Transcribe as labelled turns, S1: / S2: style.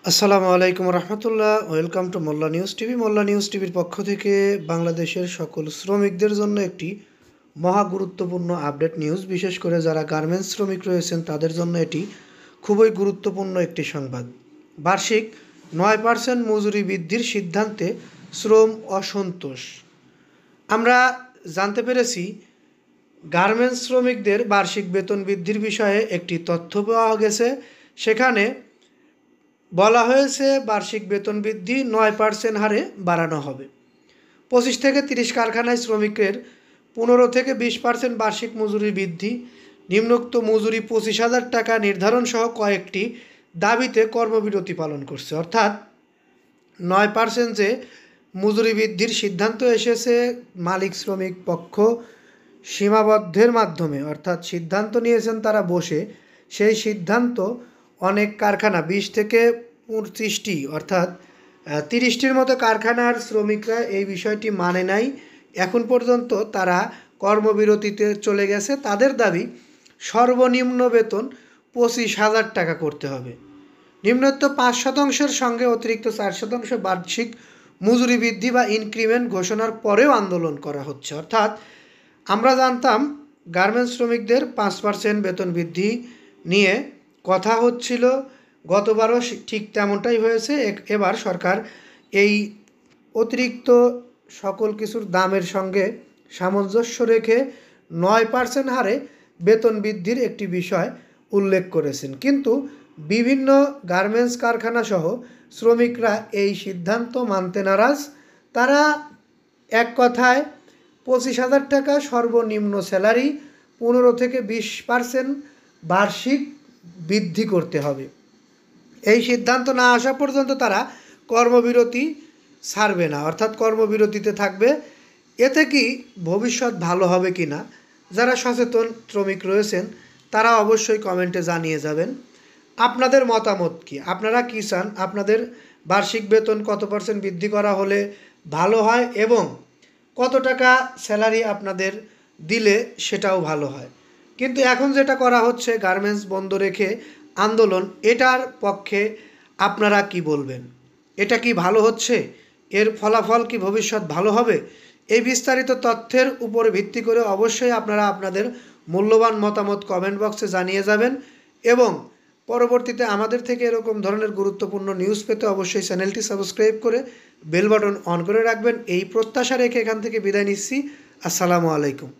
S1: আসসালামু আলাইকুম রহমতুল্লাহ। Welcome to Molla news TV. Molla news টিভির পক্ষ থেকে বাংলাদেশের সকল শ্রমিকদের জন্য একটি মহা গুরুত্বপূর্ণ আপডেট নিউজ। বিশেষ করে যারা গার্মেন্টস শ্রমিক রয়েছেন তাদের জন্য এটি খুবই গুরুত্বপূর্ণ একটি সংবাদ। বার্ষিক 9% মজুরি বৃদ্ধির সিদ্ধান্তে শ্রম অসন্তোষ। আমরা জানতে পেরেছি গার্মেন্টস শ্রমিকদের বার্ষিক বেতন বৃদ্ধির বিষয়ে একটি তথ্য পাওয়া গেছে। সেখানে বলা হয়েছে বার্ষিক বেতন বৃদ্ধি 9% হারে বাড়ানো হবে। 25 থেকে 30 কারখানায় শ্রমিকের 15 থেকে 20% বার্ষিক মজুরি বৃদ্ধি, নিম্নোক্ত মজুরি 25,000 টাকা নির্ধারণ সহ কয়েকটি দাবিতে কর্মবিরতি পালন করছে। অর্থাৎ 9% যে মজুরি বৃদ্ধির সিদ্ধান্ত এসেছে মালিক শ্রমিক পক্ষ সীমাবদ্ধের মাধ্যমে, অর্থাৎ সিদ্ধান্ত নিয়েছেন তারা বসে। সেই সিদ্ধান্ত অনেক কারখানা 20 থেকে 25টি অর্থাৎ 30টির মতো কারখানার শ্রমিকরা এই বিষয়টি মানে নাই। এখন পর্যন্ত তারা কর্মবিরতিতে চলে গেছে। তাদের দাবি সর্বনিম্ন বেতন 25,000 টাকা করতে হবে। নিম্নোক্ত 5% সঙ্গে অতিরিক্ত 4% বার্ষিক মজুরি বৃদ্ধি বা ইনক্রিমেন্ট ঘোষণার পরেও আন্দোলন করা হচ্ছে। অর্থাৎ আমরা জানতাম গার্মেন্টস শ্রমিকদের 5% বেতন বৃদ্ধি নিয়ে কথা হচ্ছিল, গতবারও ঠিক তেমনটাই হয়েছে। এবার সরকার এই অতিরিক্ত সকল কিছুর দামের সঙ্গে সামঞ্জস্য রেখে 9% হারে বেতন বৃদ্ধির একটি বিষয় উল্লেখ করেছেন। কিন্তু বিভিন্ন গার্মেন্টস কারখানা সহ শ্রমিকরা এই সিদ্ধান্ত মানতে নারাজ। তারা এক কথায় 25,000 টাকা সর্বনিম্ন স্যালারি, 15 থেকে 20% বার্ষিক বৃদ্ধি করতে হবে। এই সিদ্ধান্ত না আসা পর্যন্ত তারা কর্মবিরতি ছাড়বে না, অর্থাৎ কর্মবিরতিতে থাকবে। এতে কি ভবিষ্যৎ ভালো হবে কি না, যারা সচেতন শ্রমিক রয়েছেন তারা অবশ্যই কমেন্টে জানিয়ে যাবেন আপনাদের মতামত কি। আপনারা কী চান? আপনাদের বার্ষিক বেতন কত % বৃদ্ধি করা হলে ভালো হয় এবং কত টাকা স্যালারি আপনাদের দিলে সেটাও ভালো হয়। কিন্তু এখন যেটা করা হচ্ছে গার্মেন্টস বন্ধ রেখে আন্দোলন, এটার পক্ষে আপনারা কি বলবেন? এটা কি ভালো হচ্ছে? এর ফলাফল কি ভবিষ্যৎ ভালো হবে? এই বিস্তারিত তথ্যের উপরে ভিত্তি করে অবশ্যই আপনারা আপনাদের মূল্যবান মতামত কমেন্ট বক্সে জানিয়ে যাবেন এবং পরবর্তীতে আমাদের থেকে এরকম ধরনের গুরুত্বপূর্ণ নিউজ পেতে অবশ্যই চ্যানেলটি সাবস্ক্রাইব করে বেল বাটন অন করে রাখবেন। এই প্রত্যাশা রেখে এখান থেকে বিদায় নিচ্ছি। আসসালামু আলাইকুম।